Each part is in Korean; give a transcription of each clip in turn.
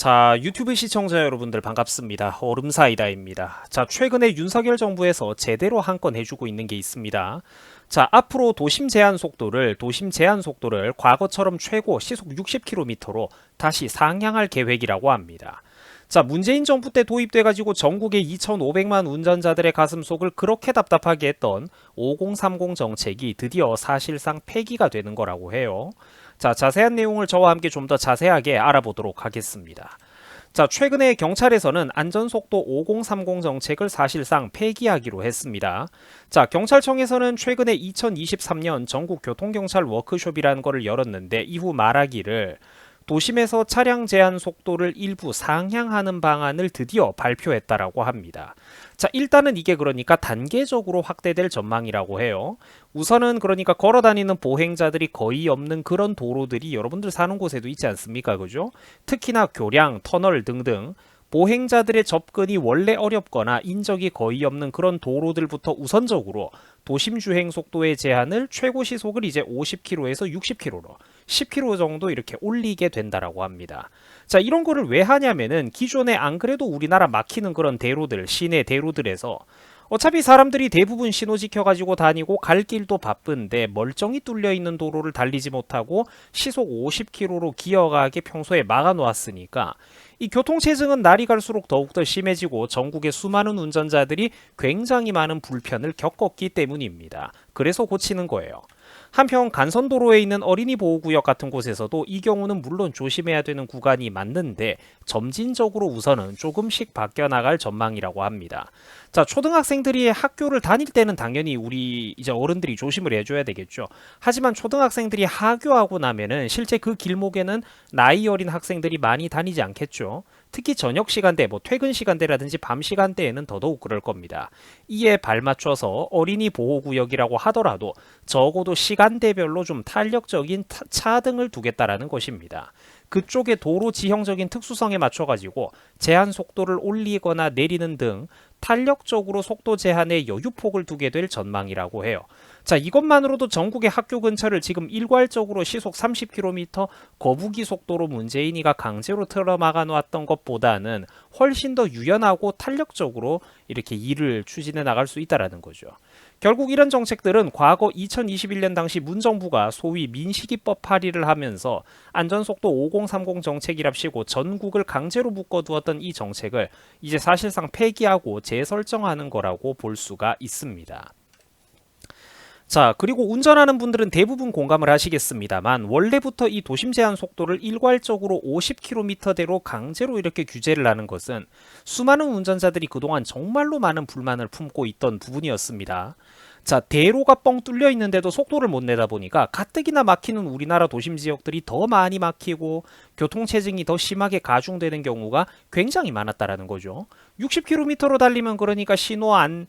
자, 유튜브 시청자 여러분들 반갑습니다. 얼음사이다입니다. 자, 최근에 윤석열 정부에서 제대로 한 건 해주고 있는 게 있습니다. 자, 앞으로 도심 제한 속도를 과거처럼 최고 시속 60km로 다시 상향할 계획이라고 합니다. 자, 문재인 정부 때 도입돼가지고 전국의 2,500만 운전자들의 가슴속을 그렇게 답답하게 했던 5030 정책이 드디어 사실상 폐기가 되는 거라고 해요. 자, 자세한 내용을 저와 함께 좀 더 자세하게 알아보도록 하겠습니다. 자, 최근에 경찰에서는 안전속도 5030 정책을 사실상 폐기하기로 했습니다. 자, 경찰청에서는 최근에 2023년 전국 교통경찰 워크숍이라는 거를 열었는데 이후 말하기를 도심에서 차량 제한 속도를 일부 상향하는 방안을 드디어 발표했다라고 합니다. 자, 일단은 이게 그러니까 단계적으로 확대될 전망이라고 해요. 우선은 그러니까 걸어다니는 보행자들이 거의 없는 그런 도로들이 여러분들 사는 곳에도 있지 않습니까? 그죠? 특히나 교량, 터널 등등 보행자들의 접근이 원래 어렵거나 인적이 거의 없는 그런 도로들부터 우선적으로 도심 주행 속도의 제한을 최고 시속을 이제 50km에서 60km로 10km 정도 이렇게 올리게 된다라고 합니다. 자, 이런 거를 왜 하냐면은 기존에 안 그래도 우리나라 막히는 그런 대로들, 시내 대로들에서 어차피 사람들이 대부분 신호 지켜가지고 다니고 갈 길도 바쁜데 멀쩡히 뚫려 있는 도로를 달리지 못하고 시속 50km로 기어가게 평소에 막아 놓았으니까 이 교통체증은 날이 갈수록 더욱더 심해지고 전국의 수많은 운전자들이 굉장히 많은 불편을 겪었기 때문입니다. 그래서 고치는 거예요. 한편 간선도로에 있는 어린이 보호구역 같은 곳에서도 이 경우는 물론 조심해야 되는 구간이 맞는데 점진적으로 우선은 조금씩 바뀌어 나갈 전망이라고 합니다. 자, 초등학생들이 학교를 다닐 때는 당연히 우리 이제 어른들이 조심을 해줘야 되겠죠. 하지만 초등학생들이 하교하고 나면은 실제 그 길목에는 나이 어린 학생들이 많이 다니지 않겠죠. 특히 저녁 시간대, 퇴근 시간대라든지 밤 시간대에는 더더욱 그럴 겁니다. 이에 발맞춰서 어린이 보호구역이라고 하더라도 적어도 시간대별로 좀 탄력적인 차 등을 두겠다라는 것입니다. 그쪽의 도로 지형적인 특수성에 맞춰가지고 제한 속도를 올리거나 내리는 등 탄력적으로 속도 제한에 여유폭을 두게 될 전망이라고 해요. 자, 이것만으로도 전국의 학교 근처를 지금 일괄적으로 시속 30km 거부기 속도로 문재인이가 강제로 틀어막아 놓았던 것보다는 훨씬 더 유연하고 탄력적으로 이렇게 일을 추진해 나갈 수 있다는 거죠. 결국 이런 정책들은 과거 2021년 당시 문정부가 소위 민식이법 발의를 하면서 안전속도 5030 정책이랍시고 전국을 강제로 묶어두었던 이 정책을 이제 사실상 폐기하고 재설정하는 거라고 볼 수가 있습니다. 자, 그리고 운전하는 분들은 대부분 공감을 하시겠습니다만 원래부터 이 도심 제한 속도를 일괄적으로 50km대로 강제로 이렇게 규제를 하는 것은 수많은 운전자들이 그동안 정말로 많은 불만을 품고 있던 부분이었습니다. 자, 대로가 뻥 뚫려 있는데도 속도를 못 내다 보니까 가뜩이나 막히는 우리나라 도심 지역들이 더 많이 막히고 교통체증이 더 심하게 가중되는 경우가 굉장히 많았다라는 거죠. 60km로 달리면 그러니까 신호 안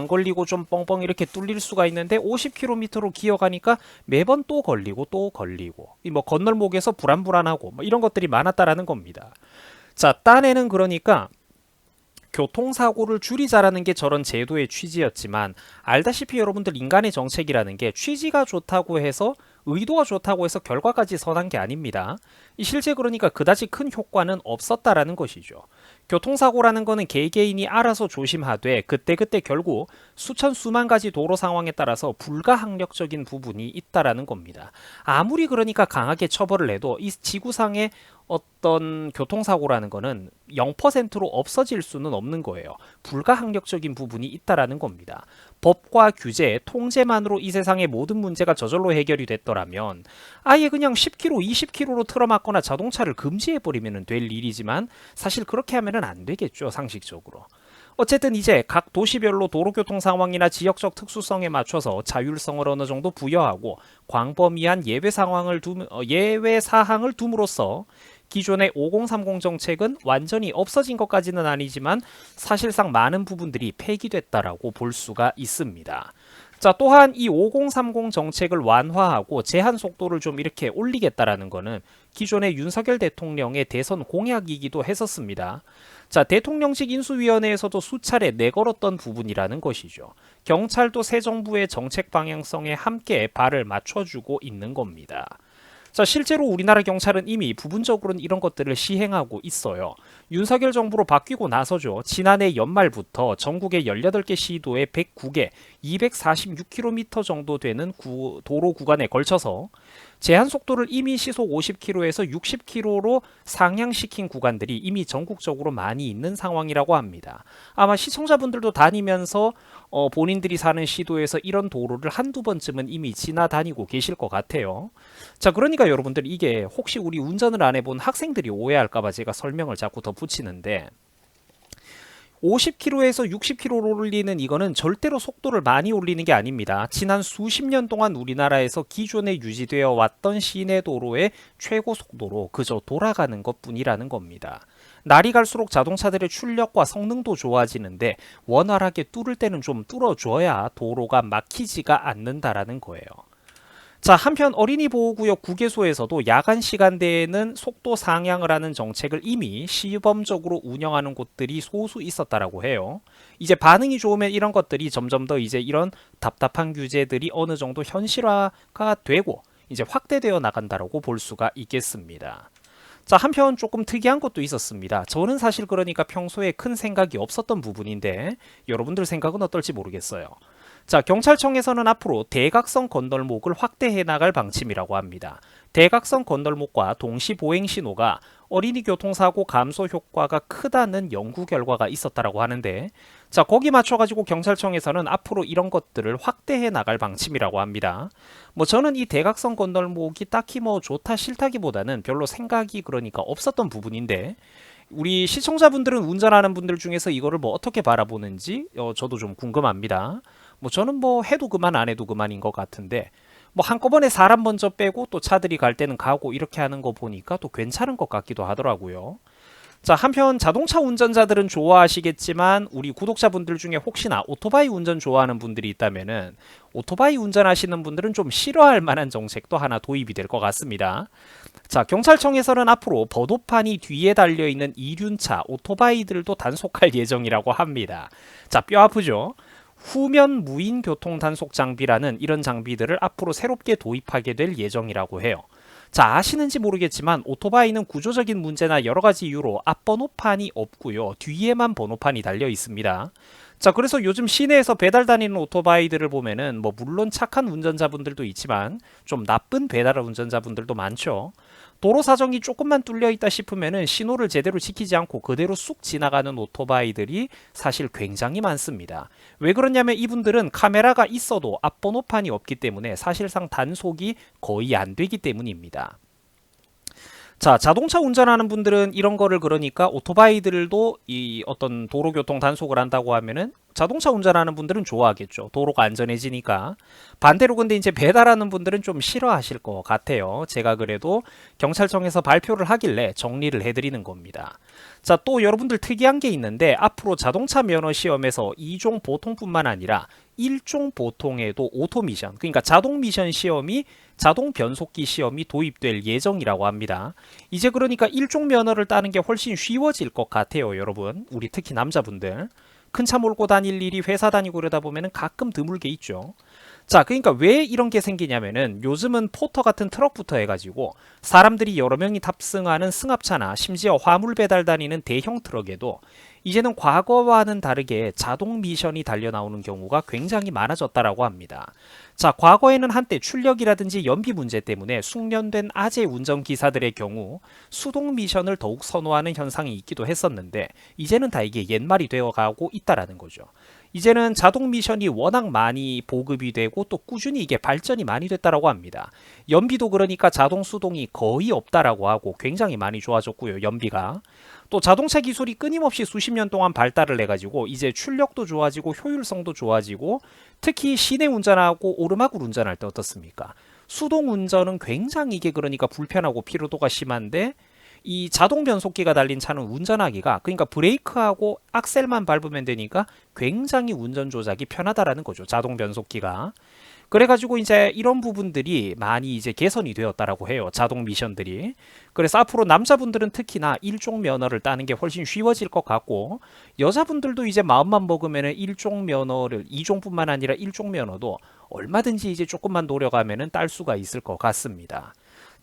걸리고 좀 뻥뻥 이렇게 뚫릴 수가 있는데 50km로 기어가니까 매번 또 걸리고 이 건널목에서 불안불안하고 이런 것들이 많았다라는 겁니다. 자, 딴에는 그러니까 교통사고를 줄이자라는 게 저런 제도의 취지였지만 알다시피 여러분들 인간의 정책이라는 게 취지가 좋다고 해서 의도가 좋다고 해서 결과까지 선한 게 아닙니다. 실제 그러니까 그다지 큰 효과는 없었다라는 것이죠. 교통사고라는 거는 개개인이 알아서 조심하되 그때그때 결국 수만 가지 도로 상황에 따라서 불가항력적인 부분이 있다라는 겁니다. 아무리 그러니까 강하게 처벌을 해도 이 지구상의 어떤 교통사고라는 거는 0%로 없어질 수는 없는 거예요. 불가항력적인 부분이 있다라는 겁니다. 법과 규제, 통제만으로 이 세상의 모든 문제가 저절로 해결이 됐더라면 아예 그냥 10km, 20km로 틀어막거나 자동차를 금지해버리면 될 일이지만 사실 그렇게 하면 안 되겠죠, 상식적으로. 어쨌든 이제 각 도시별로 도로교통 상황이나 지역적 특수성에 맞춰서 자율성을 어느 정도 부여하고 광범위한 예외 사항을 둠으로써 기존의 5030 정책은 완전히 없어진 것까지는 아니지만 사실상 많은 부분들이 폐기됐다라고 볼 수가 있습니다. 자, 또한 이 5030 정책을 완화하고 제한 속도를 좀 이렇게 올리겠다라는 거는 기존의 윤석열 대통령의 대선 공약이기도 했었습니다. 자, 대통령직 인수위원회에서도 수차례 내걸었던 부분이라는 것이죠. 경찰도 새 정부의 정책 방향성에 함께 발을 맞춰주고 있는 겁니다. 자, 실제로 우리나라 경찰은 이미 부분적으로는 이런 것들을 시행하고 있어요. 윤석열 정부로 바뀌고 나서죠. 지난해 연말부터 전국의 18개 시도에 109개, 246km 정도 되는 도로 구간에 걸쳐서 제한 속도를 이미 시속 50km에서 60km로 상향시킨 구간들이 이미 전국적으로 많이 있는 상황이라고 합니다. 아마 시청자분들도 다니면서 본인들이 사는 시도에서 이런 도로를 한두 번쯤은 이미 지나다니고 계실 것 같아요. 자, 그러니까 여러분들 이게 혹시 우리 운전을 안 해본 학생들이 오해할까봐 제가 설명을 자꾸 덧붙이는데 50km에서 60km로 올리는 이거는 절대로 속도를 많이 올리는 게 아닙니다. 지난 수십 년 동안 우리나라에서 기존에 유지되어 왔던 시내 도로의 최고 속도로 그저 돌아가는 것뿐이라는 겁니다. 날이 갈수록 자동차들의 출력과 성능도 좋아지는데 원활하게 뚫을 때는 좀 뚫어줘야 도로가 막히지가 않는다라는 거예요. 자, 한편 어린이 보호구역 구개소에서도 야간 시간대에는 속도 상향을 하는 정책을 이미 시범적으로 운영하는 곳들이 소수 있었다라고 해요. 이제 반응이 좋으면 이런 것들이 점점 더 이제 이런 답답한 규제들이 어느 정도 현실화가 되고 이제 확대되어 나간다라고 볼 수가 있겠습니다. 자, 한편 조금 특이한 것도 있었습니다. 저는 사실 그러니까 평소에 큰 생각이 없었던 부분인데 여러분들 생각은 어떨지 모르겠어요. 자, 경찰청에서는 앞으로 대각선 건널목을 확대해 나갈 방침이라고 합니다. 대각선 건널목과 동시 보행 신호가 어린이 교통사고 감소 효과가 크다는 연구 결과가 있었다라고 하는데, 자, 거기 맞춰가지고 경찰청에서는 앞으로 이런 것들을 확대해 나갈 방침이라고 합니다. 뭐 저는 이 대각선 건널목이 딱히 뭐 좋다 싫다기보다는 별로 생각이 그러니까 없었던 부분인데, 우리 시청자분들은 운전하는 분들 중에서 이거를 뭐 어떻게 바라보는지 저도 좀 궁금합니다. 뭐 저는 뭐 해도 그만 안 해도 그만인 것 같은데 뭐 한꺼번에 사람 먼저 빼고 또 차들이 갈 때는 가고 이렇게 하는 거 보니까 또 괜찮은 것 같기도 하더라고요. 자, 한편 자동차 운전자들은 좋아하시겠지만 우리 구독자분들 중에 혹시나 오토바이 운전 좋아하는 분들이 있다면은 오토바이 운전하시는 분들은 좀 싫어할 만한 정책도 하나 도입이 될 것 같습니다. 자, 경찰청에서는 앞으로 번호판이 뒤에 달려있는 이륜차 오토바이들도 단속할 예정이라고 합니다. 자, 뼈 아프죠? 후면 무인 교통 단속 장비라는 이런 장비들을 앞으로 새롭게 도입하게 될 예정이라고 해요. 자, 아시는지 모르겠지만 오토바이는 구조적인 문제나 여러 가지 이유로 앞번호판이 없고요. 뒤에만 번호판이 달려 있습니다. 자, 그래서 요즘 시내에서 배달 다니는 오토바이들을 보면은 뭐 물론 착한 운전자분들도 있지만 좀 나쁜 배달 운전자분들도 많죠. 도로 사정이 조금만 뚫려 있다 싶으면은 신호를 제대로 지키지 않고 그대로 쑥 지나가는 오토바이들이 사실 굉장히 많습니다. 왜 그러냐면 이분들은 카메라가 있어도 앞번호판이 없기 때문에 사실상 단속이 거의 안 되기 때문입니다. 자, 자동차 운전하는 분들은 이런 거를 그러니까 오토바이들도 이 어떤 도로교통 단속을 한다고 하면은 자동차 운전하는 분들은 좋아하겠죠. 도로가 안전해지니까. 반대로 근데 이제 배달하는 분들은 좀 싫어하실 것 같아요. 제가 그래도 경찰청에서 발표를 하길래 정리를 해드리는 겁니다. 자, 또 여러분들 특이한 게 있는데 앞으로 자동차 면허 시험에서 2종 보통뿐만 아니라 1종 보통에도 오토미션, 그러니까 자동 미션 시험이 자동 변속기 시험이 도입될 예정이라고 합니다. 이제 그러니까 1종 면허를 따는 게 훨씬 쉬워질 것 같아요, 여러분. 우리 특히 남자분들. 큰 차 몰고 다닐 일이 회사 다니고 그러다 보면은 가끔 드물게 있죠. 자, 그러니까 왜 이런 게 생기냐면은 요즘은 포터 같은 트럭부터 해가지고 사람들이 여러 명이 탑승하는 승합차나 심지어 화물 배달 다니는 대형 트럭에도 이제는 과거와는 다르게 자동 미션이 달려 나오는 경우가 굉장히 많아졌다라고 합니다. 자, 과거에는 한때 출력이라든지 연비 문제 때문에 숙련된 아재 운전기사들의 경우 수동 미션을 더욱 선호하는 현상이 있기도 했었는데 이제는 다 이게 옛말이 되어가고 있다라는 거죠. 이제는 자동 미션이 워낙 많이 보급이 되고 또 꾸준히 이게 발전이 많이 됐다라고 합니다. 연비도 그러니까 자동 수동이 거의 없다라고 하고 굉장히 많이 좋아졌고요, 연비가. 또 자동차 기술이 끊임없이 수십 년 동안 발달을 해가지고 이제 출력도 좋아지고 효율성도 좋아지고 특히 시내 운전하고 오르막을 운전할 때 어떻습니까? 수동 운전은 굉장히 이게 그러니까 불편하고 피로도가 심한데 이 자동 변속기가 달린 차는 운전하기가 그러니까 브레이크하고 악셀만 밟으면 되니까 굉장히 운전 조작이 편하다라는 거죠. 자동 변속기가. 그래가지고 이제 이런 부분들이 많이 이제 개선이 되었다라고 해요. 자동 미션들이. 그래서 앞으로 남자분들은 특히나 1종 면허를 따는 게 훨씬 쉬워질 것 같고 여자분들도 이제 마음만 먹으면은 1종 면허를 2종뿐만 아니라 1종 면허도 얼마든지 이제 조금만 노력하면은 딸 수가 있을 것 같습니다.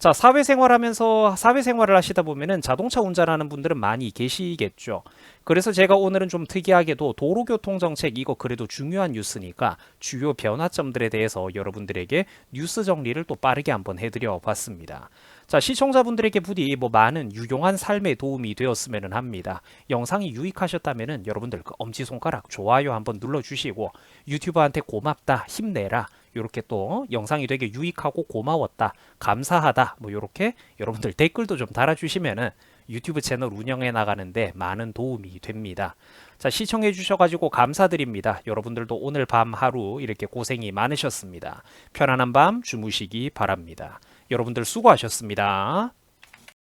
자, 사회생활을 하시다 보면은 자동차 운전하는 분들은 많이 계시겠죠. 그래서 제가 오늘은 좀 특이하게도 도로교통정책 이거 그래도 중요한 뉴스니까 주요 변화점들에 대해서 여러분들에게 뉴스 정리를 또 빠르게 한번 해드려 봤습니다. 자, 시청자분들에게 부디 뭐 많은 유용한 삶에 도움이 되었으면 합니다. 영상이 유익하셨다면은 여러분들 그 엄지손가락 좋아요 한번 눌러주시고 유튜버한테 고맙다, 힘내라, 이렇게 또 영상이 되게 유익하고 고마웠다, 감사하다, 뭐 이렇게 여러분들 댓글도 좀 달아주시면은 유튜브 채널 운영해 나가는데 많은 도움이 됩니다. 자, 시청해 주셔가지고 감사드립니다. 여러분들도 오늘 밤 하루 이렇게 고생이 많으셨습니다. 편안한 밤 주무시기 바랍니다. 여러분들 수고하셨습니다.